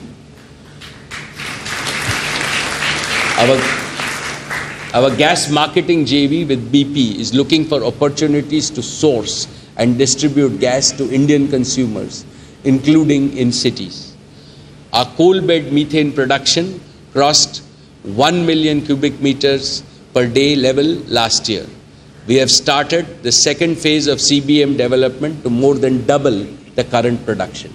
Our gas marketing JV with BP is looking for opportunities to source and distribute gas to Indian consumers, including in cities. Our coal bed methane production crossed 1 million cubic meters per day level last year. We have started the second phase of CBM development to more than double the current production.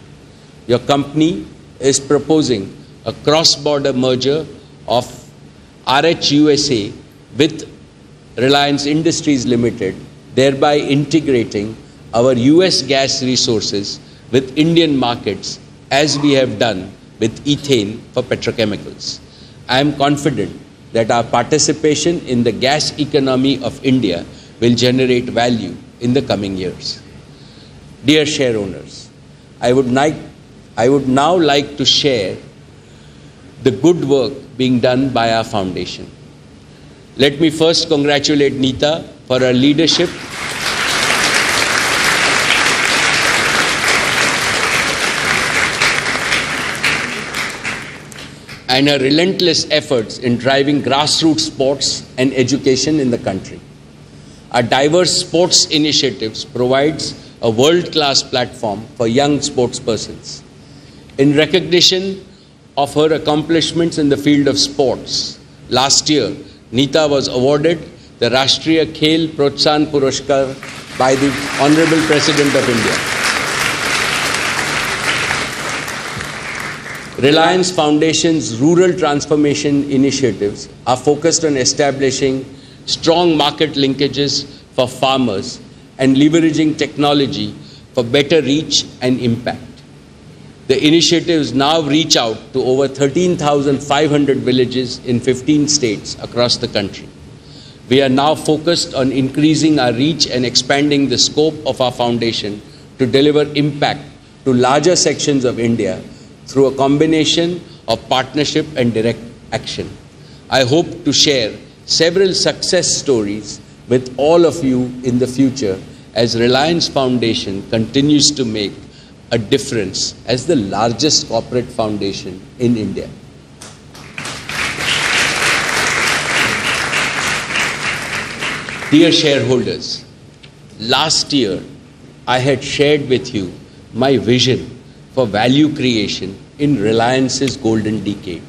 Your company is proposing a cross-border merger of RH USA with Reliance Industries Limited, thereby integrating our US gas resources with Indian markets as we have done with ethane for petrochemicals. I am confident that our participation in the gas economy of India will generate value in the coming years. Dear share owners, I would now like to share the good work being done by our foundation. Let me first congratulate Neeta for her leadership and her relentless efforts in driving grassroots sports and education in the country. Our diverse sports initiatives provides a world-class platform for young sportspersons. In recognition of her accomplishments in the field of sports, last year, Neeta was awarded the Rashtriya Khel Protsahan Puraskar by the Honorable President of India. Reliance Foundation's rural transformation initiatives are focused on establishing strong market linkages for farmers and leveraging technology for better reach and impact. The initiatives now reach out to over 13,500 villages in 15 states across the country. We are now focused on increasing our reach and expanding the scope of our foundation to deliver impact to larger sections of India through a combination of partnership and direct action. I hope to share several success stories with all of you in the future as Reliance Foundation continues to make a difference as the largest corporate foundation in India. Dear shareholders, last year I had shared with you my vision for value creation in Reliance's golden decade.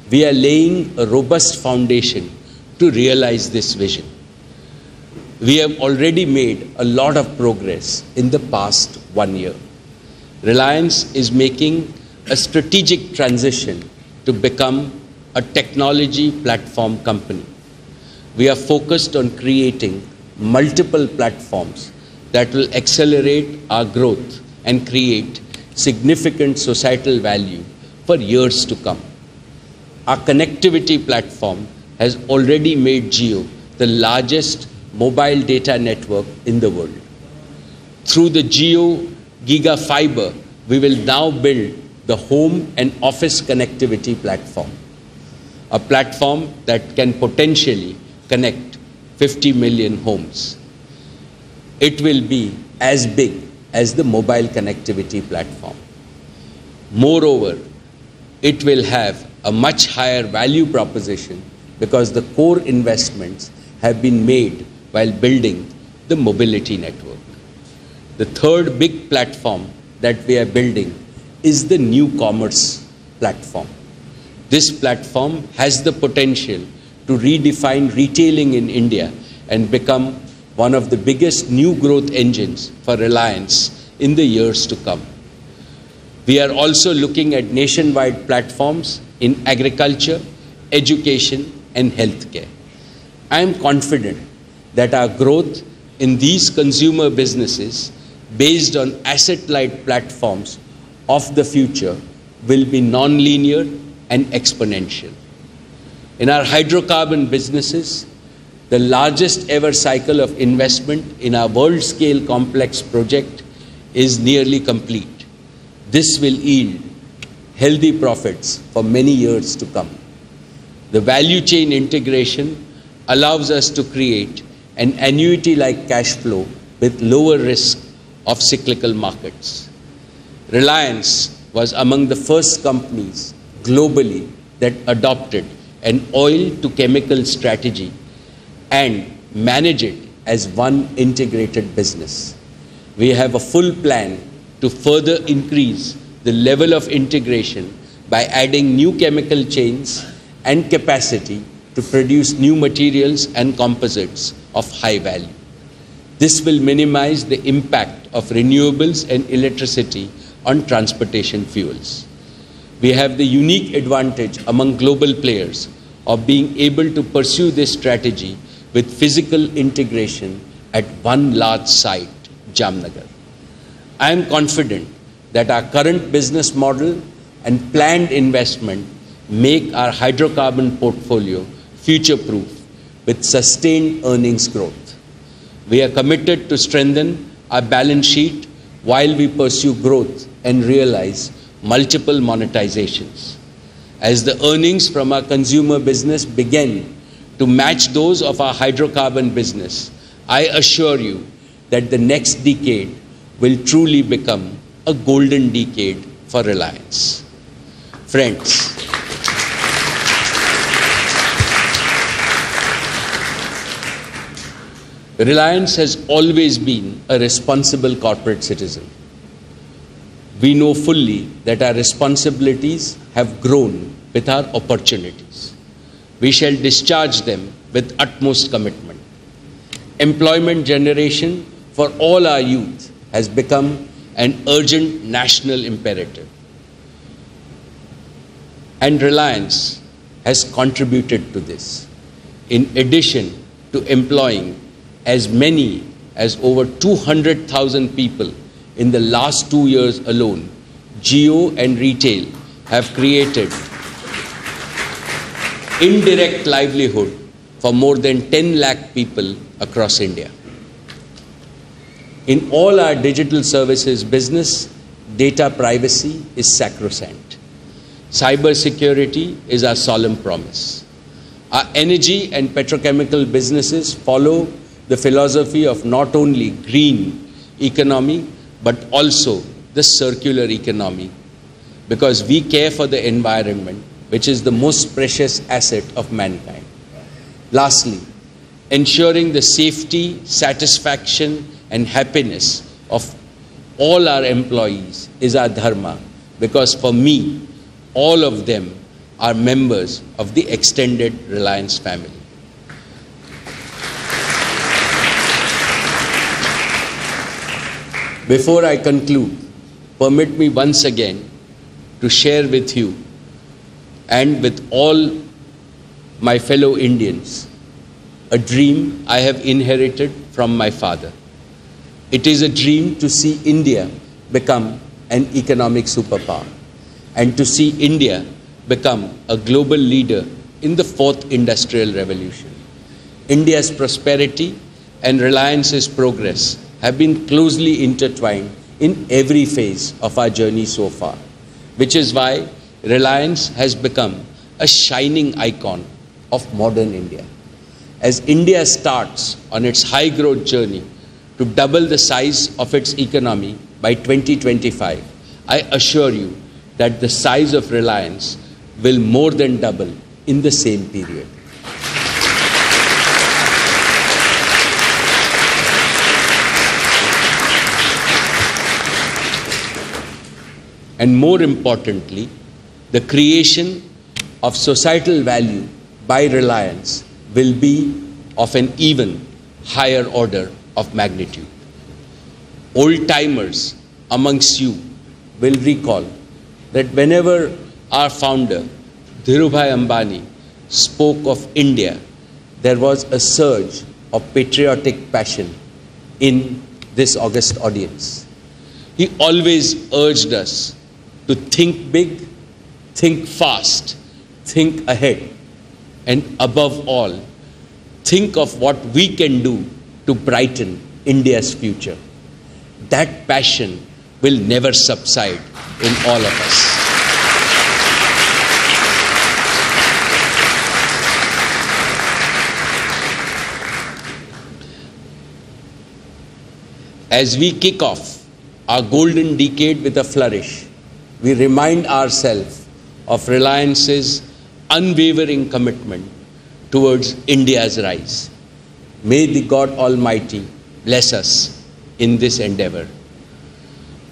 We are laying a robust foundation to realize this vision. We have already made a lot of progress in the past 1 year. Reliance is making a strategic transition to become a technology platform company. We are focused on creating multiple platforms that will accelerate our growth and create significant societal value for years to come. Our connectivity platform has already made Jio the largest mobile data network in the world. Through the Jio Giga Fiber, we will now build the home and office connectivity platform, a platform that can potentially connect 50 million homes. It will be as big as the mobile connectivity platform. Moreover, it will have a much higher value proposition because the core investments have been made while building the mobility network. The third big platform that we are building is the new commerce platform. This platform has the potential to redefine retailing in India and become one of the biggest new growth engines for Reliance in the years to come. We are also looking at nationwide platforms in agriculture, education, and healthcare. I am confident that our growth in these consumer businesses based on asset-light platforms of the future will be non-linear and exponential. In our hydrocarbon businesses, The largest ever cycle of investment in our world-scale complex project is nearly complete. This will yield healthy profits for many years to come. The value chain integration allows us to create an annuity-like cash flow with lower risk of cyclical markets. Reliance was among the first companies globally that adopted an oil-to-chemical strategy and manage it as one integrated business. We have a full plan to further increase the level of integration by adding new chemical chains and capacity to produce new materials and composites of high value. This will minimize the impact of renewables and electricity on transportation fuels. We have the unique advantage among global players of being able to pursue this strategy with physical integration at one large site, Jamnagar. I am confident that our current business model and planned investment make our hydrocarbon portfolio future-proof with sustained earnings growth. We are committed to strengthen our balance sheet while we pursue growth and realize multiple monetizations. As the earnings from our consumer business begin to match those of our hydrocarbon business, I assure you that the next decade will truly become a golden decade for Reliance. Friends, Reliance has always been a responsible corporate citizen. We know fully that our responsibilities have grown with our opportunities. We shall discharge them with utmost commitment. Employment generation for all our youth has become an urgent national imperative. And Reliance has contributed to this. In addition to employing as many as over 200,000 people in the last 2 years alone, Jio and Retail have created indirect livelihood for more than 10 lakh people across India. In all our digital services business, data privacy is sacrosanct. Cyber security is our solemn promise. Our energy and petrochemical businesses follow the philosophy of not only green economy, but also the circular economy, because we care for the environment, which is the most precious asset of mankind. Lastly, ensuring the safety, satisfaction, and happiness of all our employees is our dharma, because for me, all of them are members of the extended Reliance family. Before I conclude, permit me once again to share with you and with all my fellow Indians a dream I have inherited from my father. It is a dream to see India become an economic superpower and to see India become a global leader in the fourth industrial revolution. India's prosperity and Reliance's progress have been closely intertwined in every phase of our journey so far, which is why Reliance has become a shining icon of modern India. As India starts on its high growth journey to double the size of its economy by 2025, I assure you that the size of Reliance will more than double in the same period. And more importantly, the creation of societal value by Reliance will be of an even higher order of magnitude. Old-timers amongst you will recall that whenever our founder, Dhirubhai Ambani, spoke of India, there was a surge of patriotic passion in this august audience. He always urged us to think big, think fast, think ahead, and above all, think of what we can do to brighten India's future. That passion will never subside in all of us. As we kick off our golden decade with a flourish, we remind ourselves of Reliance's unwavering commitment towards India's rise. May the God Almighty bless us in this endeavor.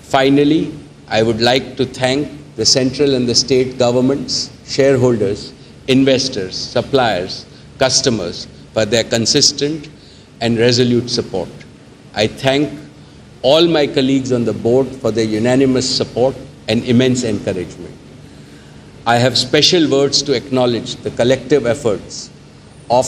Finally, I would like to thank the central and the state governments, shareholders, investors, suppliers, customers for their consistent and resolute support. I thank all my colleagues on the board for their unanimous support and immense encouragement. I have special words to acknowledge the collective efforts of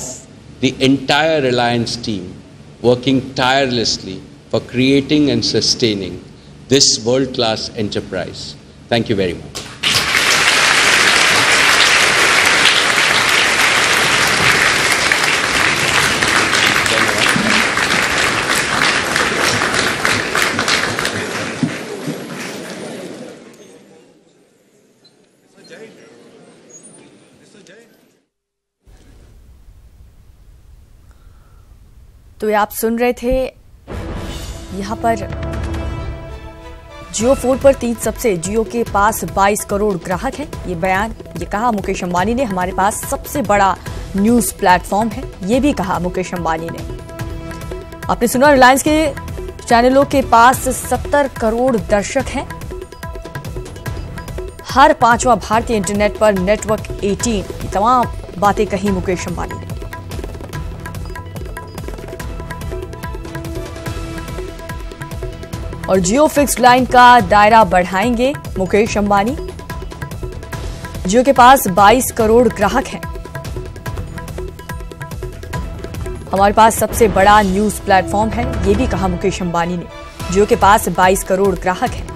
the entire Reliance team working tirelessly for creating and sustaining this world-class enterprise. Thank you very much. तो ये आप सुन रहे थे, यहाँ पर जियो phone पर 3 सबसे जियो के पास 22 करोड़ ग्राहक हैं। ये बयान ये कहा मुकेश अंबानी ने, हमारे पास सबसे बड़ा न्यूज प्लेटफॉर्म है, ये भी कहा मुकेश अंबानी ने। आपने सुना रिलायंस के चैनलों के पास 70 करोड़ दर्शक हैं। हर 5वां भारतीय इंटरनेट पर नेटवर्क 18, ये तमाम बातें कही मुकेश अंबानी ने। और जियो फिक्स्ड लाइन का दायरा बढ़ाएंगे मुकेश अंबानी। जियो के पास 22 करोड़ ग्राहक हैं। हमारे पास सबसे बड़ा न्यूज प्लेटफॉर्म है, ये भी कहा मुकेश अंबानी ने। जियो के पास 22 करोड़ ग्राहक हैं।